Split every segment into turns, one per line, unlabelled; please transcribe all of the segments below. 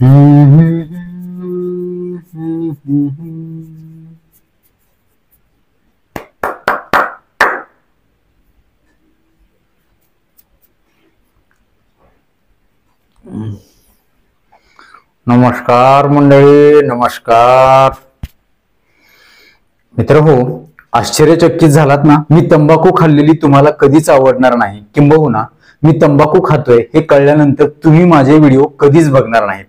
नमस्कार मंडळी, नमस्कार मित्र हो. आश्चर्यचकित झालात ना? मी तंबाखू खाल्लेली तुम्हाला कधीच आवडणार नाही, किंबहुना मी तंबाखू खातोय हे कळल्यानंतर तुम्ही माझे व्हिडिओ कधीच बघणार नाहीत.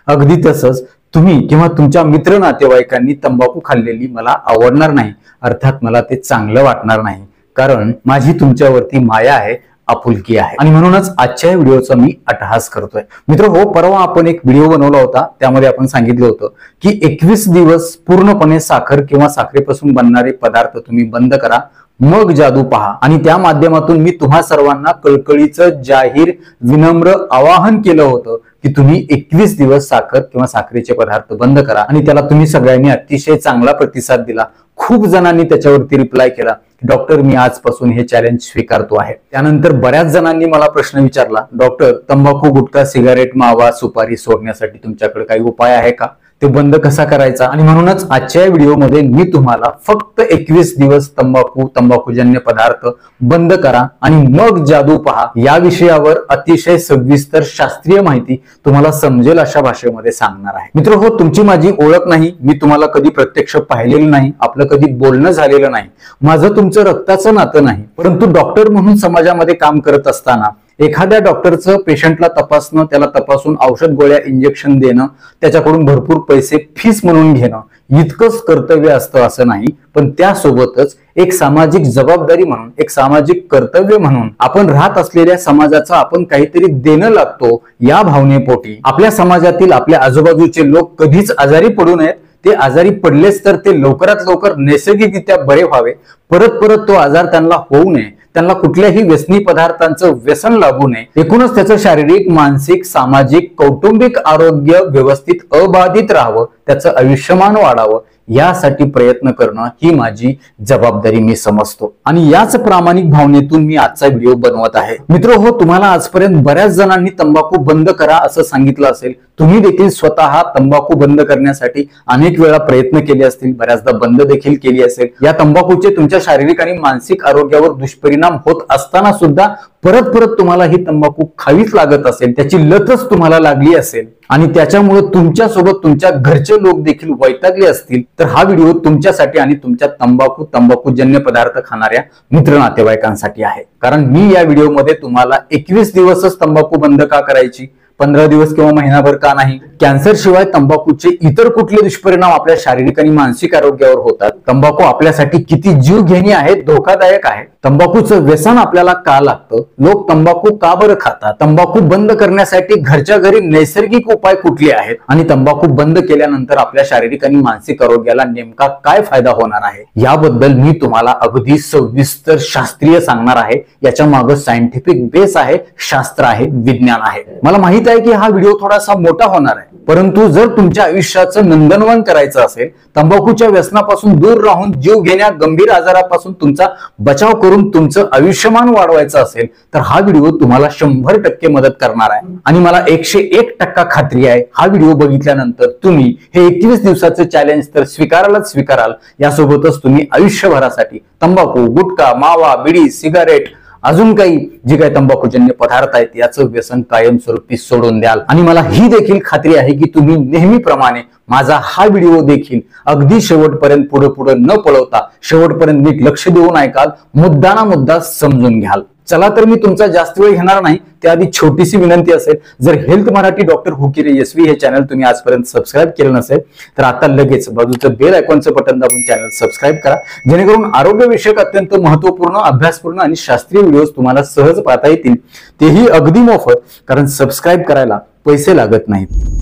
अगदी तसंच तुम्ही किंवा तुमच्या मित्र नातेवाईकांनी तंबाखू खाल्लेली मला आवडणार नाही, अर्थात मला ते चांगलं वाटणार नाही, कारण माझी तुमच्यावरती माया आहे, आपुलकी आहे. आणि म्हणूनच आजच्या व्हिडिओचा मी अट्टहास करतोय. मित्र हो, परवा आपण एक व्हिडिओ बनवला होता, त्यामध्ये आपण सांगितलं होतं की 21 दिवस पूर्णपणे साखर किंवा साखरेपासून बनणारे पदार्थ तुम्ही बंद करा, मग जादू पहा. आणि त्या माध्यमातून मी तुम्हा सर्वांना कळकळीचं जाहीर विनम्र आवाहन केलं होतं की तुम्ही 21 दिवस साखर किंवा साखरेचे पदार्थ बंद करा. आणि त्याला तुम्ही सगळ्यांनी अतिशय चांगला प्रतिसाद दिला. खूप जणांनी त्याच्यावरती रिप्लाय केला, डॉक्टर मी आजपासून हे चॅलेंज स्वीकारतो आहे. त्यानंतर बऱ्याच जणांनी मला प्रश्न विचारला, डॉक्टर तंबाखू, गुटखा, सिगारेट, मावा, सुपारी सोडण्यासाठी तुमच्याकडे काही उपाय आहे का? ते बंद कसा करायचा? आणि म्हणूनच आजच्या व्हिडिओमध्ये मी तुम्हाला फक्त 21 दिवस तंबाखूजन्य पदार्थ बंद करा आणि मग जादू पहा या विषयावर अतिशय सविस्तर शास्त्रीय माहिती तुम्हाला समजेल अशा भाषेमध्ये सांगणार आहे. मित्र हो, तुमची माझी ओळख नाही, मी तुम्हाला कधी प्रत्यक्ष पाहिलेलं नाही, आपलं कधी बोलणं झालेलं नाही, माझं तुमचं रक्ताचं नातं नाही. परंतु डॉक्टर म्हणून समाजामध्ये काम करत असताना एखाद्या डॉक्टरचं पेशंटला तपासणं, त्याला तपासून औषध गोळ्या इंजेक्शन देणं, त्याच्याकडून भरपूर पैसे फीस म्हणून घेणं इतकंच कर्तव्य असतं असं नाही, पण त्यासोबतच एक सामाजिक जबाबदारी म्हणून, एक सामाजिक कर्तव्य म्हणून आपण राहत असलेल्या समाजाचा आपण काहीतरी देणं लागतो या भावनेपोटी आपल्या समाजातील आपल्या आजूबाजूचे लोक कधीच आजारी पडू नयेत. ते आजारी पडलेच तर ते लवकरात लवकर नैसर्गिकरित्या बरे व्हावे, परत परत तो आजार त्यांना होऊ नये, त्यांना कुठल्याही व्यसनी पदार्थांचं व्यसन लागू नये, एकूणच त्याचं शारीरिक, मानसिक, सामाजिक, कौटुंबिक आरोग्य व्यवस्थित अबाधित राहावं, त्याचं आयुष्यमान वाढावं, यासाठी प्रयत्न करणं ही माझी जबाबदारी मी समजतो. आणि याच प्रामाणिक भावनेतून मी आजचा व्हिडिओ बनवत आहे. मित्र हो, तुम्हाला आजपर्यंत बऱ्याच जणांनी तंबाखू बंद करा असं सांगितलं असेल, तुम्ही देखील स्वतः तंबाखू बंद करण्यासाठी अनेक वेळा प्रयत्न केले असतील, बऱ्याचदा बंद देखील केली असेल. या तंबाखूचे तुमच्या शारीरिक आणि मानसिक आरोग्यावर दुष्परिणाम होत असताना सुद्धा परत परत तुम्हाला ही तंबाखू खावीच लागत असेल, त्याची लतच तुम्हाला लागली असेल आणि त्याच्यामुळे तुमच्यासोबत तुमच्या घरचे लोक देखील वैतागले असतील, तर हा व्हिडिओ तुमच्यासाठी आणि तुमच्या तंबाखूजन्य पदार्थ खाणाऱ्या मित्र नातेवाईकांसाठी आहे. कारण मी या व्हिडिओमध्ये तुम्हाला 21 दिवसच तंबाखू बंद का करायची, 15 दिवस किंवा महिनाभर का नाही, कॅन्सर शिवाय तंबाखूचे इतर कुठले दुष्परिणाम आपल्या शारीरिक आणि मानसिक आरोग्यावर होतात, तंबाखू आपल्यासाठी किती जीवघेणी आहे, धोकादायक आहे, तंबाखूचं व्यसन आपल्याला का लागतं, लोक तंबाखू का बरं खातात, तंबाखू बंद करण्यासाठी घरच्या घरी नैसर्गिक उपाय कुठले आहेत आणि तंबाखू बंद केल्यानंतर आपल्या शारीरिक आणि मानसिक आरोग्याला नेमका काय फायदा होणार आहे, याबद्दल मी तुम्हाला अगदी सविस्तर शास्त्रीय सांगणार आहे. याच्या मागे सायंटिफिक बेस आहे, शास्त्र आहे, विज्ञान आहे. मला माहित आहे की हा व्हिडिओ थोडासा मोठा होणार आहे, परंतु जर तुमच्या आयुष्याचं नंदनवन करायचं असेल, तंबाखूच्या व्यसनापासून दूर राहून जीव घेण्या गंभीर आजारापासून तुमचा बचाव करून तुमचं आयुष्यमान वाढवायचं असेल, तर हा व्हिडिओ तुम्हाला 100% मदत करणार आहे. आणि मला 101% खात्री आहे, हा व्हिडिओ बघितल्यानंतर तुम्ही हे 21 दिवसाचं चॅलेंज तर स्वीकाराल, यासोबतच तुम्ही आयुष्यभरासाठी तंबाखू, गुटखा, मावा, बिडी, सिगारेट, अजून काही जे काही तंबाखूजन्य पदार्थ आहेत याचं व्यसन कायमस्वरूपी सोडून द्याल. आणि मला ही देखील खात्री आहे की तुम्ही नेहमीप्रमाणे माझा हा व्हिडिओ देखील अगदी शेवटपर्यंत पुढे न पळवता शेवटपर्यंत नीट लक्ष देऊन ऐकाल, मुद्दा ना मुद्दा समजून घ्याल. चला तर मी तुमचा जास्त वेळ घेणार नाही, त्याआधी छोटीशी विनंती असेल, जर हेल्थ मराठी डॉक्टर हुकिरे SV हे चॅनल तुम्ही आजपर्यंत सबस्क्राईब केलं नसेल तर आता लगेच बाजूचं बेल आयकॉनचं बटन दाबून चॅनल सबस्क्राईब करा, जेणेकरून आरोग्यविषयक अत्यंत महत्वपूर्ण, अभ्यासपूर्ण आणि शास्त्रीय व्हिडिओज तुम्हाला सहज पाहता येतील, तेही अगदी मोफत, कारण सबस्क्राईब करायला पैसे लागत नाहीत.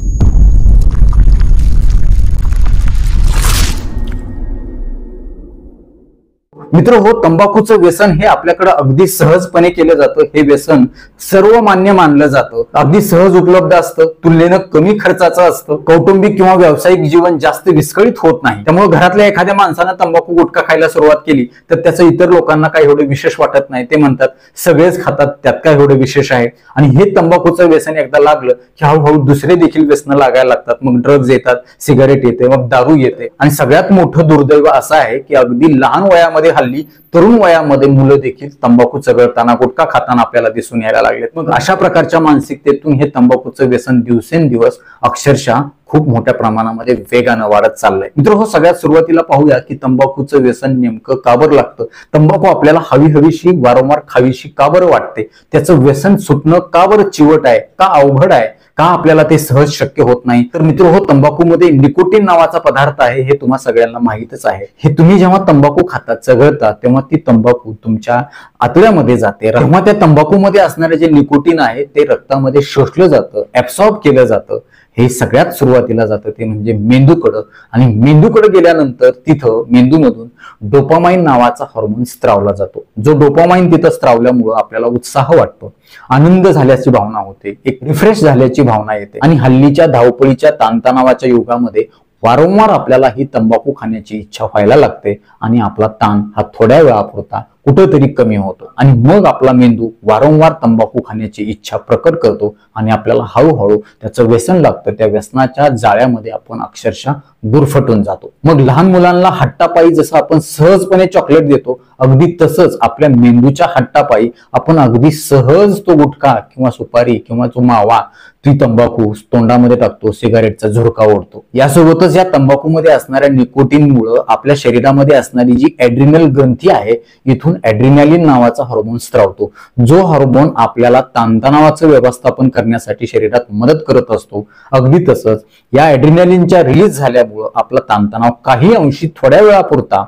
मित्र हो, तंबाखूचं व्यसन हे आपल्याकडे अगदी सहजपणे केलं जातं. हे व्यसन सर्वमान्य मानलं जातं, अगदी सहज उपलब्ध असतं, तुलनेनं कमी खर्चाचं असतं, कौटुंबिक किंवा व्यावसायिक जीवन जास्त विस्कळीत होत नाही. त्यामुळे घरातल्या एखाद्या माणसानं तंबाखू गुटखा खायला सुरुवात केली तर त्याचं इतर लोकांना काही एवढं विशेष वाटत नाही. ते म्हणतात सगळेच खातात, त्यात काय एवढं विशेष आहे. आणि हे तंबाखूचं व्यसन एकदा लागलं की हळूहळू दुसरे देखील व्यसन लागायला लागतात. मग ड्रग्ज येतात, सिगारेट येते, मग दारू येते. आणि सगळ्यात मोठं दुर्दैव असं आहे की अगदी लहान वयामध्ये हल्ली तरुण वयामध्ये मुलं देखील तंबाखू चगळताना, गुटखा खाताना आपल्याला दिसून यायला लागलेत. मग अशा प्रकारच्या मानसिकतेतून हे तंबाखूचं व्यसन दिवसेंदिवस अक्षरशः खूप मोठ्या प्रमाणामध्ये वेगानं वाढत चाललंय. मित्र हो, सगळ्यात सुरुवातीला पाहूया की तंबाखूचं व्यसन नेमकं का बरं लागतं. तंबाखू आपल्याला हवीशी वारंवार खावीशी का बरं वाटते. त्याचं व्यसन सुटणं का बरं चिवट आहे, का अवघड आहे, का आपल्याला ते सहज शक्य होत नाही. तर मित्र हो, तंबाखूमध्ये निकोटीन नावाचा पदार्थ आहे, हे तुम्हा सगळ्यांना माहितच आहे. हे तुम्ही जेव्हा तंबाखू खाता, चघळता, तेव्हा ती तंबाखू तुमच्या आतड्यामध्ये जाते. तेव्हा त्या तंबाखूमध्ये असणारे जे निकोटीन आहे ते रक्तामध्ये शोषलं जातं, ऍब्सॉर्ब केलं जातं. हे सगळ्यात सुरुवातीला जातं ते म्हणजे मेंदूकडं. आणि मेंदूकडे गेल्यानंतर तिथं मेंदूमधून डोपामाइन नावाचा हार्मोन स्त्रावला जातो. जो डोपामाइन तिथं स्त्रावल्यामुळं आपल्याला उत्साह वाटतो, आनंद झाल्याची भावना होते, एक रिफ्रेश झाल्याची भावना येते. आणि हल्लीच्या धावपळीच्या ताणतणावाच्या युगामध्ये वारंवार आपल्याला ही तंबाखू खाण्याची इच्छा व्हायला लागते आणि आपला ताण हा थोड्या वेळापुरता कुठेतरी कमी होतो. आणि मग आपला मेंदू वारंवार तंबाखू खाण्याची इच्छा प्रकट करतो आणि आपल्याला हळूहळू त्याचं व्यसन लागतं. त्या व्यसनाच्या जाळ्यामध्ये आपण अक्षरशः गुरफटून जातो. मग लहान मुलांना हट्टापायी जसं आपण सहजपणे चॉकलेट देतो, अगदी तसंच आपल्या मेंदूच्या हट्टापायी आपण अगदी सहज तो गुटखा किंवा सुपारी किंवा तो मावा, ती तंबाखू तोंडामध्ये टाकतो, सिगारेटचा झुरका ओढतो. यासोबतच या तंबाखूमध्ये असणाऱ्या निकोटीनमुळं आपल्या शरीरामध्ये असणारी जी ऍड्रिनल ग्रंथी आहे, इथून ऍड्रिनॅलिन नावाचा हार्मोन स्त्रावतो. जो हार्मोन आपल्याला ताणतणावाचं व्यवस्थापन करण्यासाठी शरीरात मदत करत असतो. अगदी तसंच या ऍड्रिनॅलिनच्या रिलीज झाल्यामुळं आपला ताणतणाव काही अंशी थोड्या वेळापुरता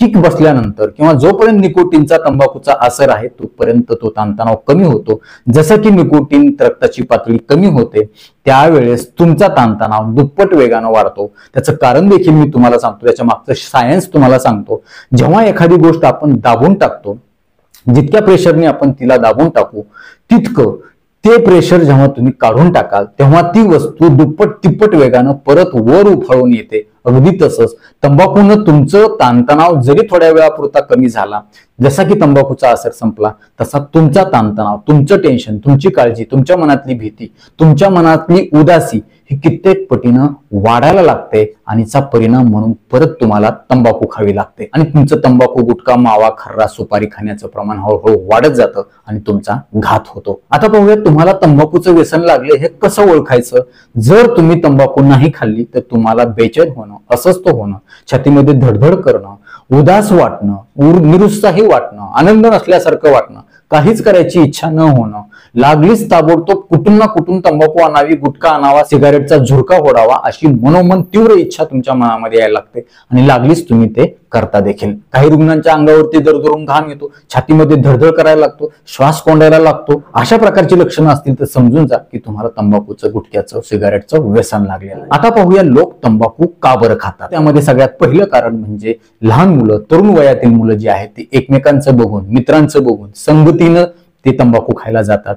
किक बसल्यानंतर किंवा जोपर्यंत निकोटीनचा तंबाखूचा असर आहे तोपर्यंत तो ताणतणाव कमी होतो. जसं की निकोटीन रक्ताची पातळी कमी होते त्यावेळेस तुमचा ताणतणाव दुप्पट वेगानं वाढतो. त्याचं कारण देखील मी तुम्हाला सांगतो, त्याच्या मागचं सायन्स तुम्हाला सांगतो. जेव्हा एखादी गोष्ट आपण दाबून टाकतो, जितक्या प्रेशरने आपण तिला दाबून टाकू तितकं ते प्रेशर जेव्हा तुम्ही काढून टाकाल तेव्हा ती वस्तू दुप्पट तिप्पट वेगानं परत वर उफाळून येते. अगदी तसंच तंबाखूनं तुमचं ताणतणाव जरी थोड्या वेळापुरता कमी झाला, जसा की तंबाखूचा असर संपला, तसा तुमचा ताणतणाव, तुमचं टेन्शन, तुमची काळजी, तुमच्या मनातली भीती, तुमच्या मनातली उदासी ही कित्येक पटीनं वाढायला लागते. आणि चा परिणाम म्हणून परत तुम्हाला तंबाखू खावी लागते आणि तुमचं तंबाखू, गुटखा, मावा, खर्रा, सुपारी खाण्याचं प्रमाण हळूहळू वाढत जातं आणि तुमचा घात होतो. आता पाहूया तुम्हाला तंबाखूचं व्यसन लागले हे कसं ओळखायचं. जर तुम्ही तंबाखू नाही खाल्ली तर तुम्हाला बेचैन होणं, अस्वस्थ होणं, छातीमध्ये धडधड करणं, उदास वाटणं, निरुत्साही वाटणं, आनंद नसल्यासारखं वाटणं, काहीच करायची इच्छा न होणं, लागलीच ताबडतोब कुठून ना कुठून तंबाखू आणावी, गुटखा आणावा, सिगारेटचा झुरका ओढावा अशी मनोमन तीव्र इच्छा तुमच्या मनामध्ये यायला लागते आणि लागलीच तुम्ही ते करता देखील. काही रुग्णांच्या अंगावरती दरदरून घाम येतो, छातीमध्ये धडधड करायला लागतो, श्वास कोंडायला लागतो. अशा प्रकारची लक्षणं असतील तर समजून जा की तुम्हाला तंबाखूचं, गुटख्याचं, सिगारेटचं व्यसन लागलेलं आहे. आता पाहूया लोक तंबाखू का बरं खातात. त्यामध्ये सगळ्यात पहिलं कारण म्हणजे लहान मुलं, तरुण वयातील मुलं जी आहेत ती एकमेकांचं बघून, मित्रांचं बघून, संगतीनं ते तंबाखू खायला जातात.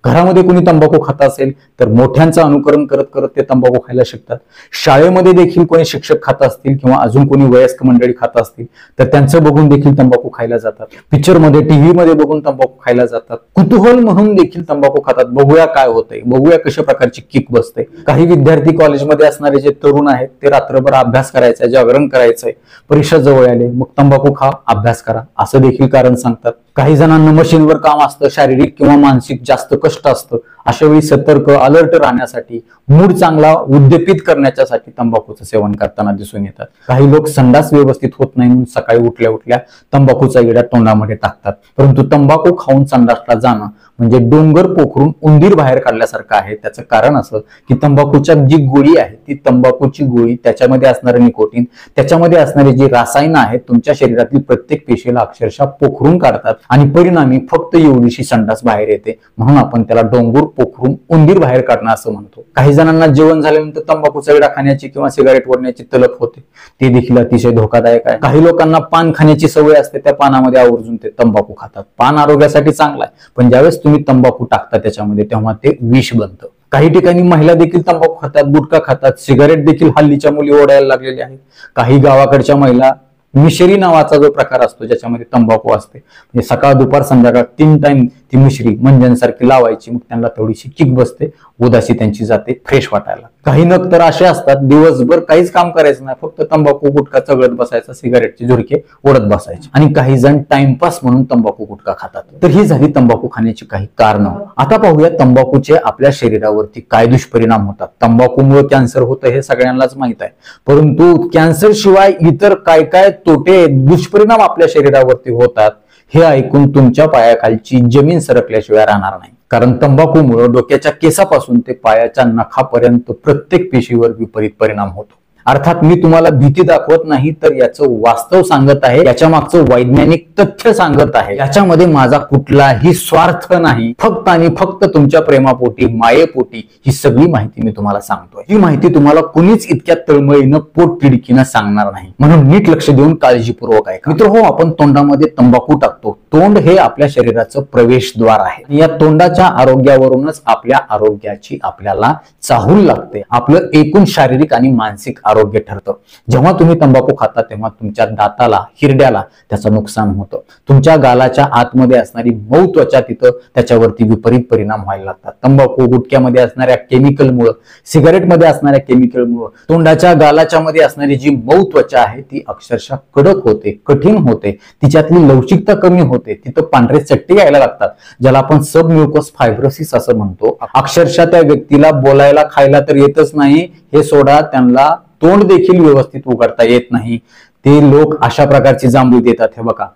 घरामध्ये कोणी तंबाखू खात असेल तर मोठ्यांचं अनुकरण करत करत ते तंबाखू खायला शिकतात. शाळेमध्ये देखील कोणी शिक्षक खात असतील किंवा अजून कोणी वयस्क मंडळी खात असतील तर त्यांचं बघून देखील तंबाखू खायला जातात. पिक्चरमध्ये, टीव्ही मध्ये बघून तंबाखू खायला जातात. कुतूहल म्हणून देखील तंबाखू खातात. बघूया काय होतंय, बघूया कशा प्रकारची किक बसते. काही विद्यार्थी कॉलेजमध्ये असणारे जे तरुण आहेत ते रात्रभर अभ्यास करायचा, जागरण करायचंय, परीक्षा जवळ आले, मग तंबाखू खा, अभ्यास करा असं देखील कारण सांगतात. काही जणांना मशीनवर काम असतं, शारीरिक किंवा मानसिक जास्त कष्ट असतं. अशा वेळी सतर्क, अलर्ट राहण्यासाठी, मूड चांगला उद्दीपित करण्यासाठी तंबाखूचं सेवन करताना दिसून येतात. काही लोक संडास व्यवस्थित होत नाही म्हणून सकाळी उठल्या उठल्या तंबाखूचा इडा तोंडामध्ये टाकतात. परंतु तंबाखू खाऊन संडासला जाणं म्हणजे डोंगर पोखरून उंदीर बाहेर काढल्यासारखं आहे. त्याचं कारण असं की तंबाखूच्या जी गोळी आहे ती तंबाखूची गोळी, त्याच्यामध्ये असणारे निकोटीन, त्याच्यामध्ये असणारे जे रसायनं आहेत तुमच्या शरीरातील प्रत्येक पेशीला अक्षरशः पोखरून काढतात आणि परिणामी फक्त एवढीशी संडास बाहेर येते. म्हणून आपण त्याला डोंगर पोखरून उंदीर बाहेर काढणं असं म्हणतो. काही जणांना जेवण झाल्यानंतर तंबाखूचा विडा खाण्याची किंवा सिगारेट ओढण्याची तलप होते, ते देखील अतिशय धोकादायक आहे. काही लोकांना पान खाण्याची सवय असते, त्या पानामध्ये आवर्जून ते तंबाखू खातात. पान आरोग्यासाठी चांगला आहे, पण ज्यावेळेस तुम्ही तंबाखू टाकता त्याच्यामध्ये तेव्हा ते विष बनतं. काही ठिकाणी महिला देखील तंबाखू खातात, गुटखा खातात, सिगारेट देखील हल्लीच्या मुली ओढायला लागलेल्या आहेत. काही गावाकडच्या महिला मिश्री नावाचा जो प्रकार असतो ज्याच्यामध्ये तंबाखू असते, म्हणजे सकाळ दुपार संध्याकाळ 3 टाइम ती मिश्री मंजनसारखी लावायची, मग त्यांना थोडीशी किक बसते, उदासी त्यांची जाते, फ्रेश वाटायला. काही नग तर असे असतात दिवसभर काहीच काम करायचं नाही, फक्त तंबाखू गुटखा चगळत बसायचा, सिगारेटचे झुरके ओढत बसायचे. आणि काही जण टाइमपास म्हणून तंबाखू गुटखा खातात. तर ही झाली तंबाखू खाण्याची काही कारणं. आता पाहूया तंबाखूचे आपल्या शरीरावरती काय दुष्परिणाम होतात. तंबाखूमुळे कॅन्सर होतं हे सगळ्यांनाच माहित आहे, परंतु कॅन्सर शिवाय इतर काय काय तोटे दुष्परिणाम आपल्या शरीरावरती होतात हे ऐकून तुमच्या पायाखालची जमीन सरकल्याशिवाय राहणार नाही. कारण तंबाखूमुळे डोक्याच्या केसापासून ते पायाच्या नखापर्यंत प्रत्येक पेशीवर विपरीत परिणाम होतो. अर्थात मी तुम्हाला भीती दाखवत नाही, तर याचं वास्तव सांगत आहे, याच्या मागचं वैज्ञानिक तथ्य सांगत आहे. याच्यामध्ये माझा कुठलाही स्वार्थ नाही, फक्त आणि फक्त तुमच्या प्रेमापोटी, मायेपोटी ही सगळी माहिती मी तुम्हाला सांगतोय. ही माहिती तुम्हाला कुणीच इतक्या तळमळीनं पोट तिडकीनं सांगणार नाही, म्हणून नीट लक्ष देऊन काळजीपूर्वक ऐका. मित्र हो, आपण तोंडामध्ये तंबाखू टाकतो. तोंड हे आपल्या शरीराचं प्रवेशद्वार आहे. या तोंडाच्या आरोग्यावरूनच आपल्या आरोग्याची आपल्याला चाहूल लागते. आपलं एकूण शारीरिक आणि मानसिक आरोग्य ठरतं. जेव्हा तुम्ही तंबाखू खाता तेव्हा तुमच्या दाताला, हिरड्याला त्याचं नुकसान होतं. तुमच्या गालाच्या आतमध्ये असणारी मऊ त्वचा तिथं त्याच्यावरती विपरीत परिणाम व्हायला लागतात. तंबाखू गुटख्यामध्ये असणाऱ्या केमिकलमुळे, सिगारेटमध्ये असणाऱ्या केमिकलमुळे तोंडाच्या गालाच्या मध्ये असणारी जी मऊ त्वचा आहे ती अक्षरशः कडक होते, कठीण होते, तिच्यातली लवचिकता कमी होते, तिथं पांढरे चट्टे यायला लागतात, ज्याला आपण सबम्युकस फायब्रोसिस असं म्हणतो. अक्षरशः त्या व्यक्तीला बोलायला खायला तर येतच नाही, हे सोडा, त्यांना तोंड देखील व्यवस्थित उघडता येत नाही. ते लोक अशा प्रकारची जांभळी देतात. हे बघा,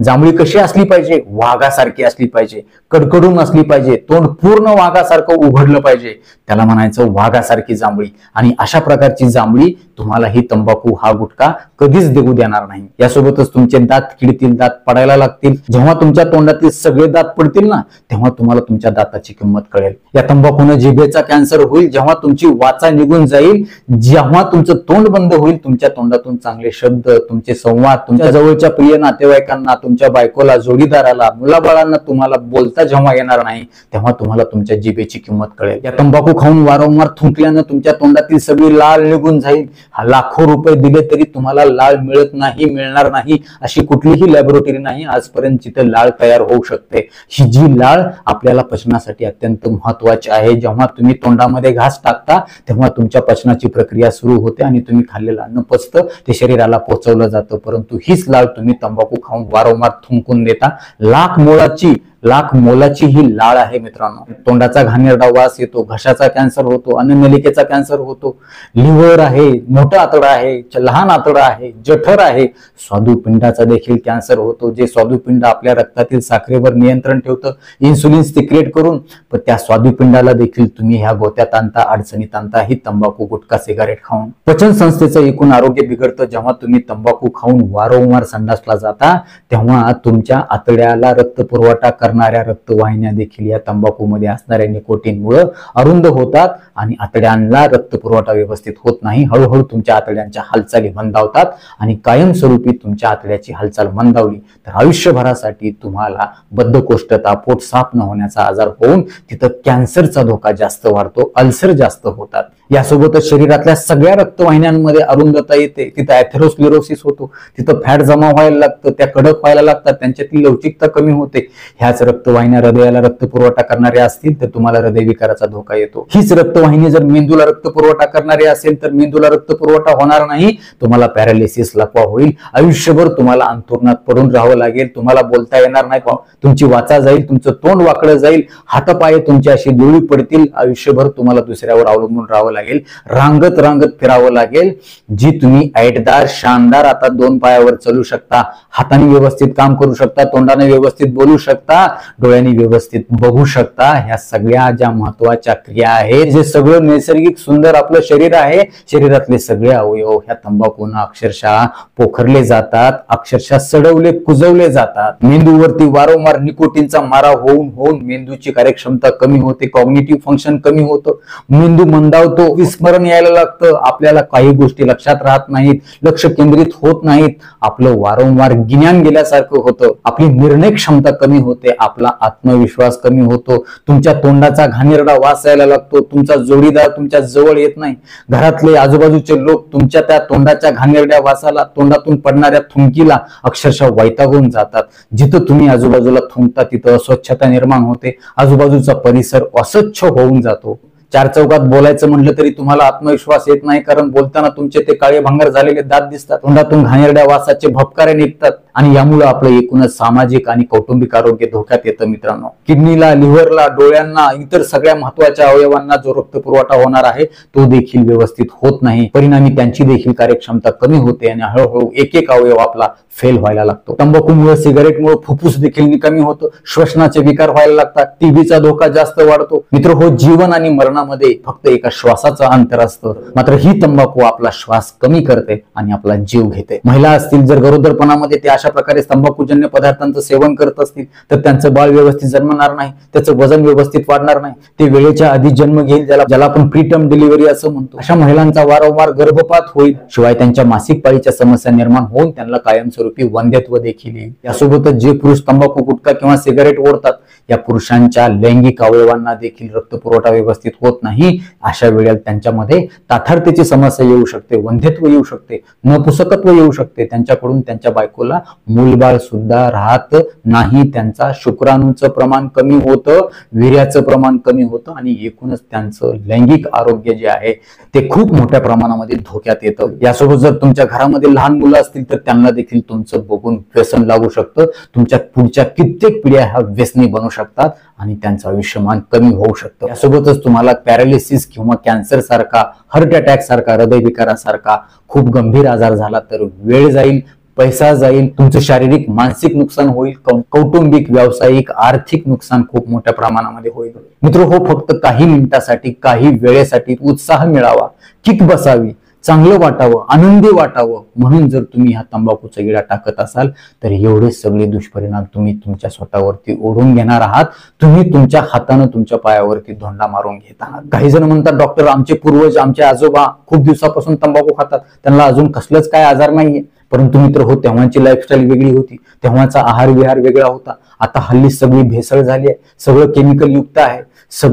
जांभळी कशी असली पाहिजे? वाघासारखी असली पाहिजे, कडकडून असली पाहिजे, तोंड पूर्ण वाघासारखं उघडलं पाहिजे, त्याला म्हणायचं वाघासारखी जांभळी. आणि अशा प्रकारची जांभळी तुम्हाला ही तंबाखू, हा गुटखा कधीच देऊ देणार नाही. यासोबतच तुमचे दात किडतील, दात पडायला लागतील. जेव्हा तुमच्या तोंडातील सगळे दात पडतील ना, तेव्हा तुम्हाला तुमच्या दाताची किंमत कळेल. या तंबाखूने जिभेचा कॅन्सर होईल. जेव्हा तुमची वाचा निघून जाईल, जेव्हा तुमचं तोंड बंद होईल, तुमच्या तोंडातून चांगले शब्द, तुमचे संवाद, तुमच्या जवळच्या प्रिय नातेवाईकांना, तुमच्या बायकोला, जोडीदाराला, मुलाबाळांना तुम्हाला बोलता जेव्हा येणार नाही, तेव्हा तुम्हाला तुमच्या जिभेची किंमत कळेल. या तंबाखू खाऊन वारंवार थुंकल्यानं तुमच्या तोंडातील सगळी लाळ निघून जाईल. लाखो रुपये दिले तरी तुम्हाला लाळ मिळत नाही, मिळणार नाही. अशी कुठलीही लॅबोरेटरी नाही आजपर्यंत जिथे लाळ तयार होऊ शकते. ही जी लाळ आपल्याला पचनासाठी अत्यंत महत्वाची आहे. जेव्हा तुम्ही तोंडामध्ये घास टाकता तेव्हा तुमच्या पचनाची प्रक्रिया सुरू होते आणि तुम्ही खाल्लेलं अन्न पचतं, ते शरीराला पोचवलं जातं. परंतु हीच लाळ तुम्ही तंबाखू खाऊन वारंवार थुंकून देता. लाख मोलाची ही लाळ आहे मित्रांनो. तोंडाचा घाणेरडा वास येतो, घशाचा कॅन्सर होतो, अन्ननलिकेचा कॅन्सर होतो, लिव्हर आहे, मोठं आतडं आहे, लहान आतडं आहे, जठर आहे, स्वादुपिंडाचा देखील कॅन्सर होतो. जे स्वादुपिंड आपल्या रक्तातील साखरेवर नियंत्रण ठेवतं, इन्सुलिन सिक्रेट करून, पण त्या स्वादुपिंडाला देखील तुम्ही ह्या गोत्यात आणता, अडचणीत आणता ही तंबाखू, गुटखा, सिगारेट खाऊन. पचन संस्थेचं एकूण आरोग्य बिघडतं. जेव्हा तुम्ही तंबाखू खाऊन वारंवार संडासला जाता तेव्हा तुमच्या आतड्याला रक्त पुरवठा करणाऱ्या रक्तवाहिन्या देखील या तंबाखू मध्ये असणाऱ्या निकोटीनमुळे अरुंद होतात आणि आतड्यांना रक्त पुरवठा व्यवस्थित होत नाही. हळूहळू तुमच्या आतड्यांच्या हालचाली मंदावतात आणि कायमस्वरूपी तुमच्या आतड्याची हालचाल मंदावली तर आयुष्यभरासाठी तुम्हाला बद्धकोष्ठता, पोट साफ न होण्याचा आजार होऊन तिथं कॅन्सरचा धोका जास्त वाढतो, अल्सर जास्त होतात. यासोबतच शरीरातल्या सगळ्या रक्तवाहिन्यांमध्ये अरुंदता येते, तिथं ॲथेरोस्क्लेरोसिस होतो, तिथं फॅट जमा व्हायला लागतं, त्या कडक व्हायला लागतात, त्यांच्यातली लवचिकता कमी होते. ह्याच रक्तवाहिन्या हृदयाला रक्त पुरवठा करणाऱ्या असतील तर तुम्हाला हृदयविकाराचा धोका येतो. हीच रक्तवाहिनी जर मेंदूला रक्त पुरवठा करणारी असेल तर मेंदूला रक्त पुरवठा होणार नाही, तुम्हाला पॅरालिसिस, लकवा होईल. आयुष्यभर तुम्हाला अंथरुणात पडून राहावं लागेल, तुम्हाला बोलता येणार नाही, तुमची वाचा जाईल, तुमचं तोंड वाकडं जाईल, हातपाय तुमची अशी डोळी पडतील. आयुष्यभर तुम्हाला दुसऱ्यावर अवलंबून राहावं लागेल, रांगत रांगत फिरावं लागेल, जी तुम्ही ऐटदार शानदार आता 2 पायावर चालू शकता, हाताने व्यवस्थित काम करू शकता, तोंडाने व्यवस्थित बोलू शकता, डोळ्यांनी व्यवस्थित बघू शकता. ह्या सगळ्या ज्या महत्वाच्या क्रिया आहेत, जे सगळं नैसर्गिक सुंदर आपलं शरीर आहे, शरीरातले सगळे अवयव ह्या तंबाखूने अक्षरशः पोखरले जातात, अक्षरशः सडवले कुजवले जातात. मेंदूवरती वारंवार निकोटीनचा मारा होऊन होऊन मेंदूची कार्यक्षमता कमी होते, कॉग्निटिव्ह फंक्शन कमी होतं, मेंदू मंदावतो, विस्मरण यायला लागतं, आपल्याला काही गोष्टी लक्षात राहत नाहीत, लक्ष केंद्रित होत नाहीत, आपलं वारंवार गिन्यान गेल्यासारखं होतं, आपली निर्णय क्षमता कमी होते, आपला आत्मविश्वास कमी होतो, तुमच्या तोंडाचा घाणेरडा वास यायला लागतो, तुमचा जोडीदार तुमच्या जवळ येत नाही, घरातले आजूबाजूचे लोक तुमच्या त्या तोंडाच्या घाणेरड्या वासाला, तोंडातून पडणाऱ्या थुंकीला अक्षरशः वैतागून जातात. जिथं तुम्ही आजूबाजूला थुंकता तिथं अस्वच्छता निर्माण होते, आजूबाजूचा परिसर अस्वच्छ होऊन जातो. 4 चौकात बोलायचं म्हटलं तरी तुम्हाला आत्मविश्वास येत नाही, कारण बोलताना तुमचे ते काळे भंगार झालेले दात दिसतात, तोंडातून घाणेरड्या वासाचे भपकारे निघतात आणि यामुळे आपलं एकूणच सामाजिक आणि कौटुंबिक आरोग्य धोक्यात येतं. मित्रांनो, किडनीला, लिव्हरला, डोळ्यांना, इतर सगळ्या महत्वाच्या अवयवांना जो रक्तपुरवठा होणार आहे तो देखील व्यवस्थित होत नाही. परिणामी त्यांची देखील कार्यक्षमता कमी होते आणि हळूहळू एक एक अवयव आपला फेल व्हायला लागतो. तंबाखूमुळे, सिगारेटमुळे फुफ्फुस देखील निकामी होतं, श्वसनाचे विकार व्हायला लागतात, टीबीचा धोका जास्त वाढतो. मित्र हो, जीवन आणि मरणामध्ये फक्त एका श्वासाचं अंतर असतं, मात्र ही तंबाखू आपला श्वास कमी करते आणि आपला जीव घेते. महिला असतील, जर गरोदरपणामध्ये ते अशा प्रकारे तंबाखूजन्य पदार्थांचं सेवन करत असतील तर त्यांचं बाळ व्यवस्थित जन्मणार नाही, त्याचं वजन व्यवस्थित वाढणार नाही, ते वेळेच्या आधी जन्म घेईल, ज्याला आपण प्रीटर्म डिलिव्हरी असं म्हणतो. अशा महिलांचा वारंवार गर्भपात होईल, शिवाय त्यांच्या मासिक पाळीच्या समस्या निर्माण होऊन त्यांना कायमस्वरूपी वंध्यत्व देखील येईल. यासोबतच जे पुरुष तंबाखू, गुटखा किंवा सिगारेट ओढतात या पुरुषांच्या लैंगिक अवयवांना देखील रक्तपुरवठा व्यवस्थित होत नाही. अशा वेळेला त्यांच्यामध्ये ताठारतेची समस्या येऊ शकते, वंध्यत्व येऊ शकते, नपुसकत्व येऊ शकते, त्यांच्याकडून त्यांच्या बायकोला मूलबाळ सुद्धा राहत नाही, त्यांचा शुक्राणूचं प्रमाण कमी होतं, वीर्याचं प्रमाण कमी होतं आणि एकूणच त्यांचं लैंगिक आरोग्य जे आहे ते खूप मोठ्या प्रमाणामध्ये धोक्यात येतं. यासोबत जर तुमच्या घरामध्ये लहान मुलं असतील तर त्यांना देखील तुमचं बघून व्यसन लागू शकतं, तुमच्या पुढच्या कित्येक पिढ्या ह्या व्यसनी बनू शकतात आणि त्यांचं आयुष्यमान कमी होऊ शकतं. यासोबतच तुम्हाला पॅरालिसिस किंवा कॅन्सर सारखा, हार्ट अटॅक सारखा, हृदयविकारासारखा खूप गंभीर आजार झाला तर वेळ जाईल, पैसा जाईल, तुमचं शारीरिक मानसिक नुकसान होईल, कौटुंबिक, व्यावसायिक, आर्थिक नुकसान खूप मोठ्या प्रमाणामध्ये होईल. मित्र हो, फक्त काही मिनिटासाठी, काही वेळेसाठी उत्साह मिळावा, किक बसावी, चांगलं वाटावं, आनंदी वाटावं म्हणून जर तुम्ही हा तंबाखूचा विडा टाकत असाल तर एवढे सगळे दुष्परिणाम तुम्ही तुमच्या स्वतःवरती ओढून घेणार आहात. तुम्ही तुमच्या हाताने तुमच्या पायावरती धोंडा मारून घेत आहात. काही जण म्हणतात, डॉक्टर, आमचे पूर्वज, आमचे आजोबा खूप दिवसापासून तंबाखू खातात, त्यांना अजून कसलंच काय आजार नाहीये. परंतु मित्र हो, तेव्हाची लाईफस्टाईल वेगळी होती, तेव्हाचा आहार विहार वेगळा होता. आता हल्ली सगळी भेसळ झाली आहे, सगळं केमिकल युक्त आहे,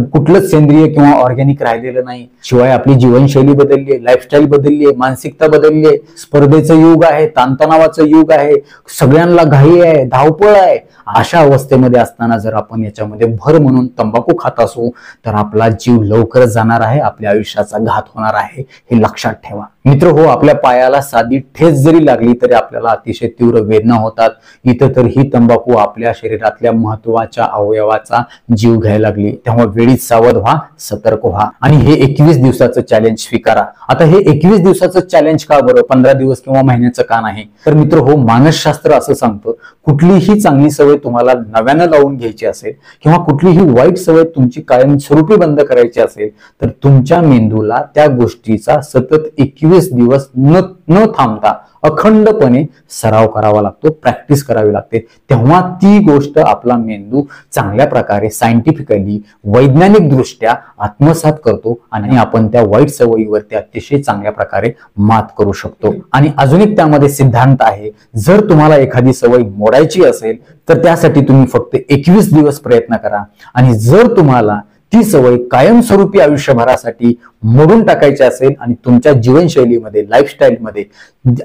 कुठलंच सेंद्रिय किंवा ऑर्गॅनिक राहिलेलं नाही. शिवाय आपली जीवनशैली बदलली आहे, लाईफस्टाईल बदलली आहे, मानसिकता बदलली आहे, स्पर्धेचं युग आहे, ताणतणावाचं युग आहे, सगळ्यांना घाई आहे, धावपळ आहे. अशा अवस्थेमध्ये असताना जर आपण याच्यामध्ये भर म्हणून तंबाखू खात असू तर आपला जीव लवकरच जाणार आहे, आपल्या आयुष्याचा घात होणार आहे, हे लक्षात ठेवा. मित्र हो, आपल्या पायाला साधी ठेच जरी लागली तरी आपल्याला अतिशय तीव्र वेदना होतात. इथं तर ही तंबाखू आपल्या शरीरातल्या महत्वाच्या अवयवाचा जीव घ्यायला लागली. तेव्हा वेळीच सावध व्हा, सतर्क व्हा आणि हे 21 दिवसाचं चॅलेंज स्वीकारा. आता हे 21 दिवसाचं चॅलेंज का बरं, 15 दिवस किंवा महिन्याचं का नाही? तर मित्र हो, मानसशास्त्र असं सांगतं, कुठलीही चांगली सवय तुम्हाला नव्यानं लावून घ्यायची असेल किंवा कुठलीही वाईट सवय तुमची कायमस्वरूपी बंद करायची असेल तर तुमच्या मेंदूला त्या गोष्टीचा सतत 21 दिवस न थांबता अखंडपणे सराव करावा लागतो, प्रॅक्टिस करावी लागते. तेव्हा ती गोष्ट आपला मेंदू चांगल्या प्रकारे सायंटिफिकली, वैज्ञानिक दृष्ट्या आत्मसात करतो आणि आपण त्या वाईट सवयीवरती अतिशय चांगल्या प्रकारे मात करू शकतो. आणि अजून एक त्यामध्ये सिद्धांत आहे, जर तुम्हाला एखादी सवय मोडायची असेल तर त्यासाठी तुम्ही फक्त 21 दिवस प्रयत्न करा आणि जर तुम्हाला ती सवय कायमस्वरूपी आयुष्यभरासाठी मोडून टाकायची असेल आणि तुमच्या जीवनशैलीमध्ये, लाईफस्टाईलमध्ये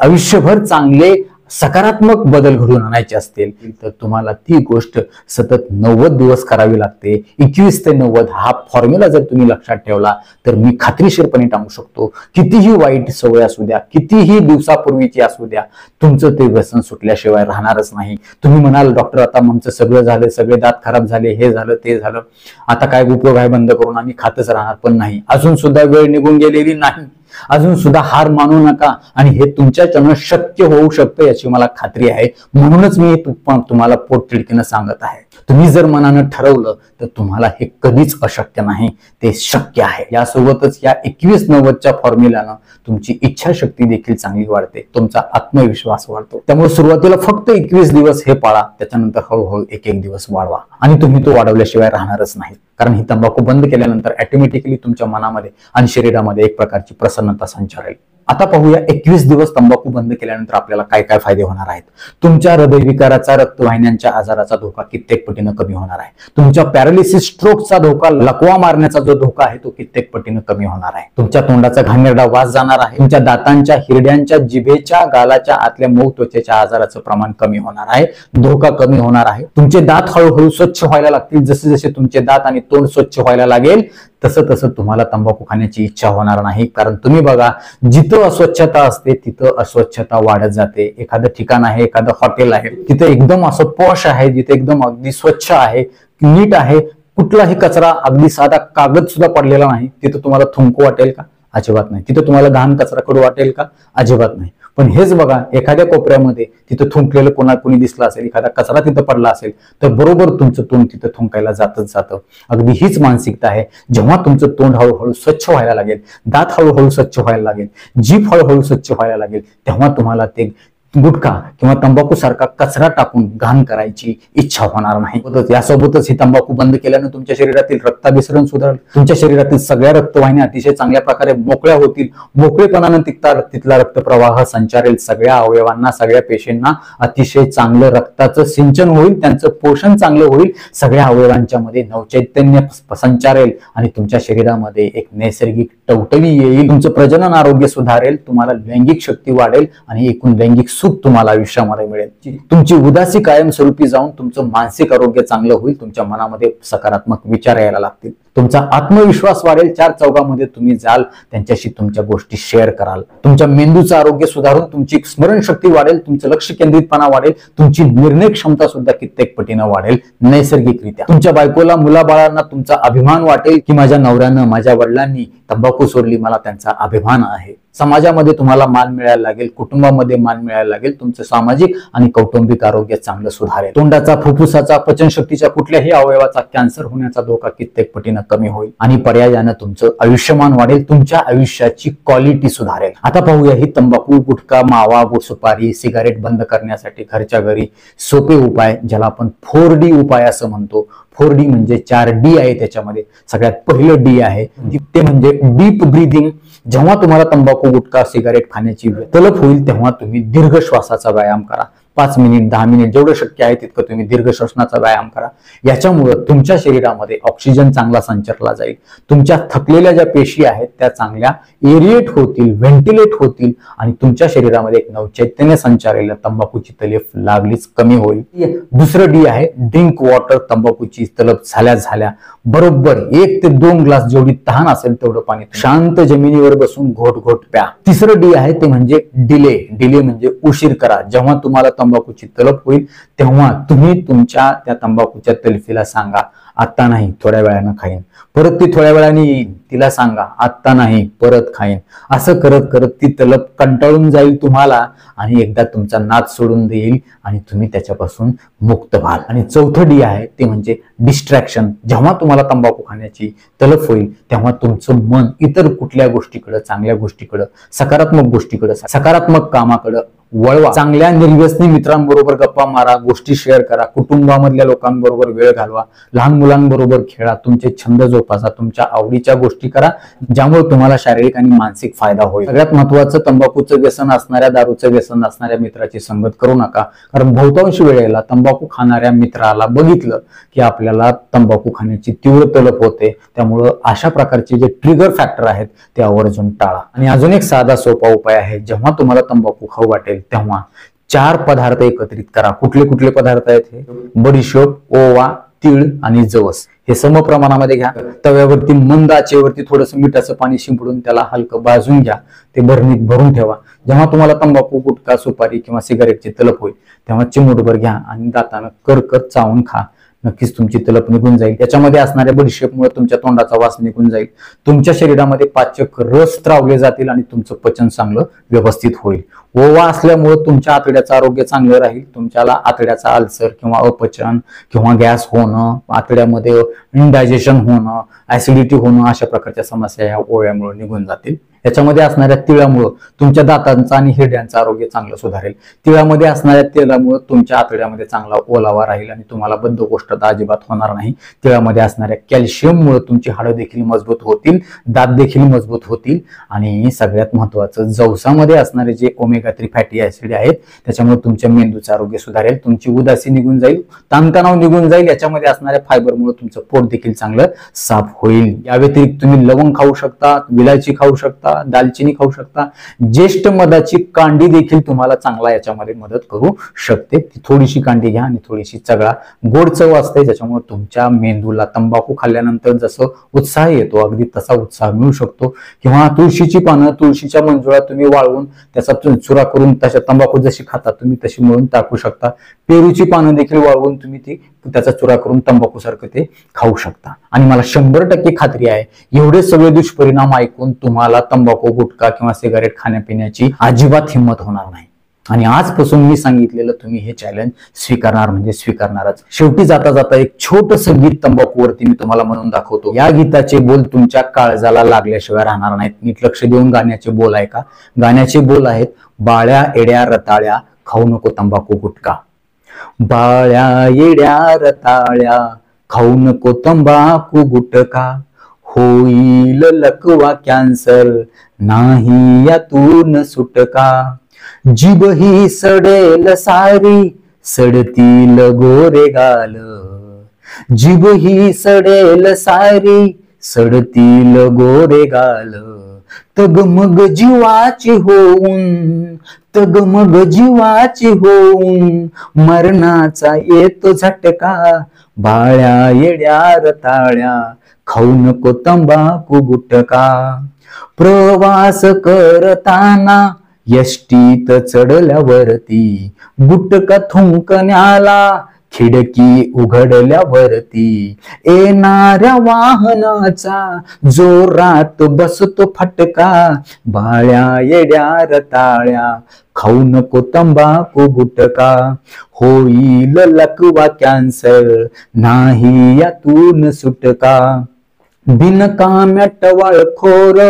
आयुष्यभर चांगले सकारात्मक बदल घडून आणायचे असतील तर तुम्हाला ती गोष्ट सतत 90 दिवस करावी लागते. 21 ते 90 हा फॉर्म्युला जर तुम्ही लक्षात ठेवला तर मी खात्रीशीरपणे सांगू शकतो, कितीही वाईट सवय असू द्या, कितीही दिवसापूर्वीची असू द्या, तुमचं ते व्यसन सुटल्याशिवाय राहणारच नाही. तुम्ही म्हणाल डॉक्टर आता आमचं सगळं झालं, सगळे दात खराब झाले, हे झालं ते झालं, आता काय उपयोग आहे बंद करून, आम्ही खातच राहणार. पण नाही, अजून सुद्धा वेळ निघून गेलेली नाही. अजून सुद्धा हार मानू नका आणि हे तुमच्याच्यानं शक्य होऊ शकतं याची मला खात्री आहे. म्हणूनच मी तुम्हाला पोटतिडकीनं सांगत आहे, तुम्ही जर मनानं ठरवलं तर तुम्हाला हे कधीच अशक्य नाही, ते शक्य आहे. यासोबतच या 21-90च्या फॉर्म्युलानं तुमची इच्छाशक्ती देखील चांगली वाढते, तुमचा आत्मविश्वास वाढतो. त्यामुळे सुरुवातीला फक्त 21 दिवस हे पाळा, त्याच्यानंतर हळूहळू एक दिवस वाढवा आणि तुम्ही तो वाढवल्याशिवाय राहणारच नाही. कारण ही तंबाखू बंद केल्यानंतर ऑटोमॅटिकली तुमच्या मनामध्ये आणि शरीरामध्ये एक प्रकारची प्रसन्नता संचारेल. आता पाहूया 21 दिवस तंबाखू बंद केल्यानंतर आपल्याला काय काय फायदे होणार आहेत. तुमच्या हृदयविकाराचा, रक्तवाहिन्यांच्या आजाराचा धोका कित्येक पटीनं कमी होणार आहे. तुमच्या पॅरालिसिस, स्ट्रोकचा धोका, लकवा मारण्याचा जो धोका आहे तो कित्येक पटीनं कमी होणार आहे. तुमच्या तोंडाचा घाणेरडा वास जाणार आहे. तुमच्या दातांच्या, हिरड्यांच्या, जिभेच्या, गालाच्या आतल्या मऊ त्वचेच्या आजाराचं प्रमाण कमी होणार आहे, धोका कमी होणार आहे. तुमचे दात हळूहळू स्वच्छ व्हायला लागतील. जसे जसे तुमचे दात आणि तोंड स्वच्छ व्हायला लागेल तसं तसं तुम्हाला तंबाखू खाण्याची इच्छा होणार नाही. कारण तुम्ही बघा, जिथं अस्वच्छता असते तिथं अस्वच्छता वाढत जाते. एखादं ठिकाण आहे, एखादं हॉटेल आहे, तिथं एकदम असं पॉश आहे, जिथे एकदम अगदी स्वच्छ आहे, नीट आहे, कुठलाही कचरा, अगदी साधा कागद सुद्धा पडलेला नाही, तिथं तुम्हाला थुंकू वाटेल का? अजिबात नाही. तिथं तुम्हाला घाण कचरा कडू वाटेल का? अजिबात नाही. पण हेच बघा, एखाद्या कोपऱ्यामध्ये तिथं थुंकलेलं कोणी दिसलं असेल, एखादा कचरा तिथं पडला असेल तर बरोबर तुमचं तोंड तिथं थुंकायला जातच जातं. अगदी हीच मानसिकता आहे. जेव्हा तुमचं तोंड हळूहळू स्वच्छ व्हायला लागेल, दात हळूहळू स्वच्छ व्हायला लागेल, जीभ हळूहळू स्वच्छ व्हायला लागेल, तेव्हा तुम्हाला ते गुटखा किंवा तंबाखू सारखा कचरा टाकून घाण करायची इच्छा होणार नाही. यासोबतच ही तंबाखू बंद केल्याने तुमच्या शरीरातील रक्ताभिसरण सुधारेल. तुमच्या शरीरातील सगळ्या रक्तवाहिन्या अतिशय चांगल्या प्रकारे मोकळ्या होतील. मोकळेपणानं तिथला रक्तप्रवाह संचारेल. सगळ्या अवयवांना, सगळ्या पेशींना अतिशय चांगलं रक्ताचं सिंचन होईल, त्यांचं पोषण चांगलं होईल. सगळ्या अवयवांच्या मध्ये नवचैतन्य संचारेल आणि तुमच्या शरीरामध्ये एक नैसर्गिक टवटवी येईल. तुमचं प्रजनन आरोग्य सुधारेल, तुम्हाला लैंगिक शक्ती वाढेल आणि एकूण लैंगिक सुख तुम्हाला आयुष्यामध्ये मिळेल. तुमची उदासी कायमस्वरूपी जाऊन तुमचं मानसिक आरोग्य चांगलं होईल. तुमच्या मनामध्ये सकारात्मक विचार यायला लागतील. तुमचा आत्मविश्वास वाढेल. 4 चौघामध्ये तुम्ही जाल, त्यांच्याशी तुमच्या गोष्टी शेअर कराल. तुमच्या मेंदूचं आरोग्य सुधारून तुमची स्मरणशक्ती वाढेल, तुमचं लक्ष केंद्रितपणा वाढेल, तुमची निर्णय क्षमता सुद्धा कित्येक पटीनं वाढेल नैसर्गिकरित्या. तुमच्या बायकोला, मुलाबाळांना तुमचा अभिमान वाटेल की माझ्या नवऱ्यानं, माझ्या वडिलांनी तंबाखू सोडली, मला त्यांचा अभिमान आहे. समाजामध्ये तुम्हाला मान मिळायला लागेल, कुटुंबामध्ये मान मिळायला लागेल. तुमचं सामाजिक आणि कौटुंबिक आरोग्य चांगलं सुधारेल. तोंडाचा, फुफ्फुसाचा, पचनशक्तीच्या कुठल्याही अवयवाचा कॅन्सर होण्याचा धोका कित्येक पटीनं कमी होईल आणि पर्यायानं तुमचं आयुष्यमान वाढेल. तुमच्या आयुष्याची क्वालिटी सुधारेल. आता पाहूया ही तंबाखू, गुटखा, मावा, सुपारी, सिगारेट बंद करण्यासाठी घरच्या घरी सोपे उपाय, ज्याला आपण 4D उपाय असं म्हणतो. 4D म्हणजे 4D आहे. त्याच्यामध्ये सगळ्यात पहिलं D आहे ते म्हणजे डीप ब्रीदिंग. जेव्हा तुम्हाला तंबाखू, गुटखा, सिगारेट खाण्याची तलप होईल तेव्हा तुम्ही दीर्घ श्वासाचा व्यायाम करा. 5 मिनिट, 10 मिनिट, जेवढं शक्य आहे तितकं तुम्ही दीर्घ श्वसनाचा व्यायाम करा. याच्यामुळे तुमच्या शरीरामध्ये ऑक्सिजन चांगला संचरला जाईल. तुमच्या थकलेल्या ज्या पेशी आहेत त्या चांगल्या एरिएट होतील, व्हेंटिलेट होतील आणि तुमच्या शरीरामध्ये एक नवचैतन्य संचारेल. तंबाखूची तलप लागलीच कमी होईल. दुसरं D आहे ड्रिंक वॉटर. तंबाखूची तलप झाल्या बरोबर 1 ते 2 ग्लास जेवढी तहान असेल तेवढं पाणी शांत जमिनीवर बसून घोट घोट प्या. तिसरं D आहे ते म्हणजे डिले. डिले म्हणजे उशीर करा. जेव्हा तुम्हाला तंबाखूची तलप होईल तेव्हा तुम्ही तुमच्या त्या तंबाखूच्या तलफीला सांगा, आता नाही, थोड्या वेळानं खाईन. परत ती थोड्या वेळाने येईल, तिला सांगा, आता नाही, परत खाईन. असं करत करत ती तलप कंटाळून जाईल तुम्हाला आणि एकदा तुमचा नाद सोडून देईल आणि तुम्ही त्याच्यापासून मुक्त व्हाल. आणि चौथं D आहे ते म्हणजे डिस्ट्रॅक्शन. जेव्हा तुम्हाला तंबाखू खाण्याची तलप होईल तेव्हा तुमचं मन इतर कुठल्या गोष्टीकडे, चांगल्या गोष्टीकडे, सकारात्मक गोष्टीकडे, सकारात्मक कामाकडे वळवा. चांगल्या निर्व्यसनी मित्रांबरोबर गप्पा मारा, गोष्टी शेअर करा, कुटुंबामधल्या लोकांबरोबर वेळ घालवा, लहान मुलांबरोबर खेळा, तुमचे छंद जोपासा, तुमच्या आवडीच्या गोष्टी करा, ज्यामुळे तुम्हाला शारीरिक आणि मानसिक फायदा होईल. सगळ्यात महत्वाचं, तंबाखूचं व्यसन असणाऱ्या, दारूचं व्यसन असणाऱ्या मित्राची संगत करू नका. कारण बहुतांश वेळेला तंबाखू खाणाऱ्या मित्राला बघितलं की आपल्याला तंबाखू खाण्याची तीव्र तलप होते. त्यामुळं अशा प्रकारचे जे ट्रिगर फॅक्टर आहेत ते आवर्जून टाळा. आणि अजून एक साधा सोपा उपाय आहे. जेव्हा तुम्हाला तंबाखू खाऊ वाटेल तेव्हा 4 पदार्थ एकत्रित करा. कुठले कुठले पदार्थ आहेत हे? बडीशोप, ओवा, तीळ आणि जवस हे सम प्रमाणामध्ये घ्या. तव्यावरती मंद आचेवरती थोडंसं मिठाचं पाणी शिंपडून त्याला हलकं भाजून घ्या. ते भरणीत भरून ठेवा. जेव्हा तुम्हाला तंबाखू, गुटखा, सुपारी किंवा सिगारेटची तलप होईल तेव्हा चिमूटभर घ्या आणि दातानं कर चावून खा. नक्कीच तुमची तलप निघून जाईल. याच्यामध्ये असणाऱ्या बडीशेपमुळे तुमच्या तोंडाचा वास निघून जाईल. तुमच्या शरीरामध्ये पाचक रस स्त्रावले जातील आणि तुमचं पचन चांगलं व्यवस्थित होईल. ओवा असल्यामुळे तुमच्या आतड्याचं आरोग्य चांगलं राहील. तुमच्याला आतड्याचा अल्सर किंवा अपचन किंवा गॅस होणं, आतड्यामध्ये इनडायजेशन होणं, ऍसिडिटी होणं अशा प्रकारच्या समस्या या ओव्यामुळे निघून जातील. याच्यामध्ये असणाऱ्या तिळामुळे तुमच्या दातांचं आणि हिरड्यांचं आरोग्य चांगलं सुधारेल. तिळामध्ये असणाऱ्या तेलामुळे तुमच्या आतड्यामध्ये चांगला ओलावा राहील आणि तुम्हाला बद्धकोष्ठता अजिबात होणार नाही. तिळामध्ये असणाऱ्या कॅल्शियममुळे तुमची हाडं देखील मजबूत होतील, दात देखील मजबूत होतील आणि सगळ्यात महत्वाचं जवसामध्ये असणारे जे ओमेगा 3 फॅटी ऍसिड आहेत त्याच्यामुळे तुमच्या मेंदूचं आरोग्य सुधारेल. तुमची उदासी निघून जाईल, ताणतणाव निघून जाईल. याच्यामध्ये असणाऱ्या फायबरमुळे तुमचं पोट देखील चांगलं साफ होईल. या व्यतिरिक्त तुम्ही लवंग खाऊ शकता, विलायची खाऊ शकता, दालचिनी खाऊ शकता. ज्येष्ठ मधाची कांडी देखील तुम्हाला चांगला याच्यामध्ये मदत करू शकते. ती थोडीशी कांडी घ्या आणि थोडीशी चगळा. गोड चव असते ज्याच्यामुळे तुमच्या मेंदूला तंबाखू खाल्ल्यानंतर जसं उत्साह येतो अगदी तसा उत्साह मिळू शकतो. किंवा तुळशीची पानं, तुळशीच्या मंजुळा तुम्ही वाळवून त्याचा चुरा करून तशा तंबाखू जशी खाता तुम्ही तशी मिळून टाकू शकता. पेरूची पानं देखील वाळवून तुम्ही ती त्याचा चुरा करून तंबाखू सारखं ते खाऊ शकता. आणि मला 100% खात्री आहे एवढे सगळे दुष्परिणाम ऐकून तुम्हाला तंबाखू, गुटखा किंवा सिगारेट खाण्यापिण्याची अजिबात हिंमत होणार नाही. आणि आजपासून मी सांगितलेलं तुम्ही हे चॅलेंज स्वीकारणार म्हणजे स्वीकारणारच. शेवटी जाता जाता एक छोटंसं गीत तंबाखूवरती मी तुम्हाला म्हणून दाखवतो. या गीताचे बोल तुमच्या काळजाला लागल्याशिवाय राहणार नाहीत. नीट लक्ष देऊन गाण्याचे बोल ऐका. गाण्याचे बोल आहेत: बाळ्या येड्या रताळ्या खाऊ नको तंबाखू गुटखा. बाळ्या येड्या रताळ्या खाऊ नको तंबाखू गुटखा. होईल लकवा कॅन्सर नाही यातून सुटका. जीभ ही सडेल सारी सडतील गोरे गाल. जीभ ही सडेल सारी सडतील गोरे गाल. तगमग जीवाची होऊन, तगमग जीवाची होऊन मरणाचा येतो झटका. बाळ्या येड्या रताळ्या खाऊ नको तंबाखू गुटखा. प्रवास करताना यष्टीत चढल्यावरती गुटखा थुंकण्याला खिडकी उघडल्यावरती येणाऱ्या वाहनाचा जोरात बसतो फटका. बाळ्या येड्या रताळ्या खाऊ नको तंबाखू गुटखा. होईल लकवा कॅन्सर नाही यातून सुटका. बिनकाम्या टवाळखोर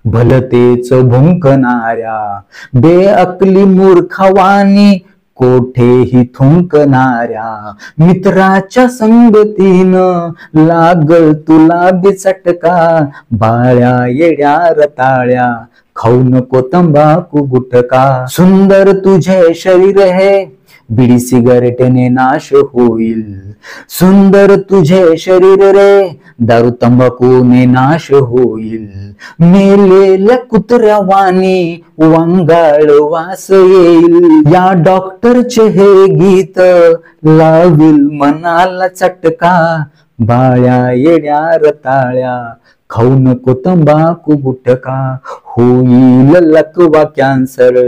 भलतेच भुंकणाऱ्या बेअकली मूर्खवानी कोठेही थुंकणाऱ्या मित्राच्या संगतीनं लागल तुला बिचटका. बाळ्या येड्या रताळ्या खाऊ नको तंबाखू गुटखा. सुंदर तुझे शरीर है बीडी सिगारेटने नाश होईल. सुंदर तुझे शरीर रे दारू तंबाखूने नाश होईल. मेलेल्या कुत्र्यावानी वांगाळ वास येईल. या डॉक्टरचे हे गीत लावील मनाला चटका. बाळ्या येड्या रताळ्या खाऊ नको तंबाखू गुटखा. होईल लकवा कॅन्सर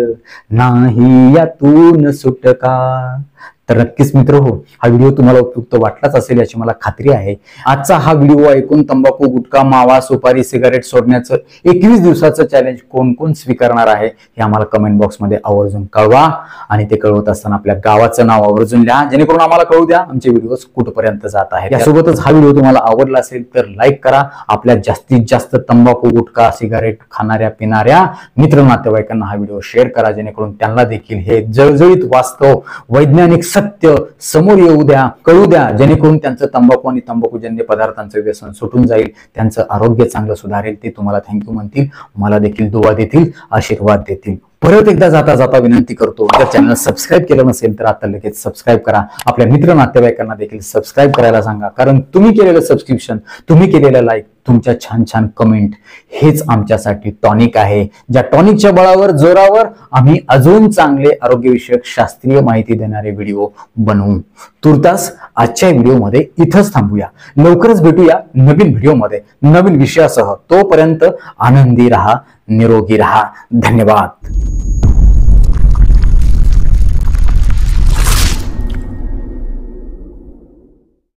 नाही यातून सुटका. तर नक्कीच मित्र हो, हा व्हिडिओ तुम्हाला उपयुक्त वाटलाच असेल याची मला खात्री आहे. आजचा हा व्हिडिओ ऐकून तंबाखू, गुटखा, मावा, सुपारी, सिगारेट सोडण्याचं 21 दिवसाचं चॅलेंज कोण कोण स्वीकारणार आहे हे आम्हाला कमेंट बॉक्समध्ये आवर्जून कळवा. आणि ते कळवत असताना आपल्या गावाचं नाव आवर्जून लिहा जेणेकरून आम्हाला कळू द्या आमचे व्हिडिओ कुठपर्यंत जात आहेत. यासोबतच हा व्हिडिओ तुम्हाला आवडला असेल तर लाईक करा. आपल्या जास्तीत जास्त तंबाखू, गुटखा, सिगारेट खाणाऱ्या पिणाऱ्या मित्र नातेवाईकांना हा व्हिडिओ शेअर करा जेणेकरून त्यांना देखील हे जळजळीत वास्तव, वैज्ञानिक सत्य समोर येऊ द्या, कळू द्या जेणेकरून त्यांचं तंबाखू आणि तंबाखूजन्य पदार्थांचं व्यसन सुटून जाईल, त्यांचं आरोग्य चांगलं सुधारेल. ते तुम्हाला थँक्यू म्हणतील, मला देखील दुवा देतील, आशीर्वाद देतील. परत एकदा जाता जाता विनंती करतो, जर चॅनल सबस्क्राईब केलं नसेल तर आता लगेच सबस्क्राईब करा. आपल्या मित्र नातेवाईकांना देखील सबस्क्राईब करायला सांगा, कारण तुम्ही केलेलं सबस्क्रिप्शन, तुम्ही केलेलं लाईक, तुमच्या छान छान कमेंट हेच आमच्यासाठी टॉनिक आहे. ज्या टॉनिकच्या बळावर, जोरावर आम्ही अजून चांगले आरोग्यविषयक शास्त्रीय माहिती देणारे व्हिडिओ बनवू. तुर्तास आजच्या व्हिडिओमध्ये इथंच थांबूया. लवकरच भेटूया नवीन व्हिडिओमध्ये नवीन विषयासह. तोपर्यंत आनंदी राहा, निरोगी राहा. धन्यवाद.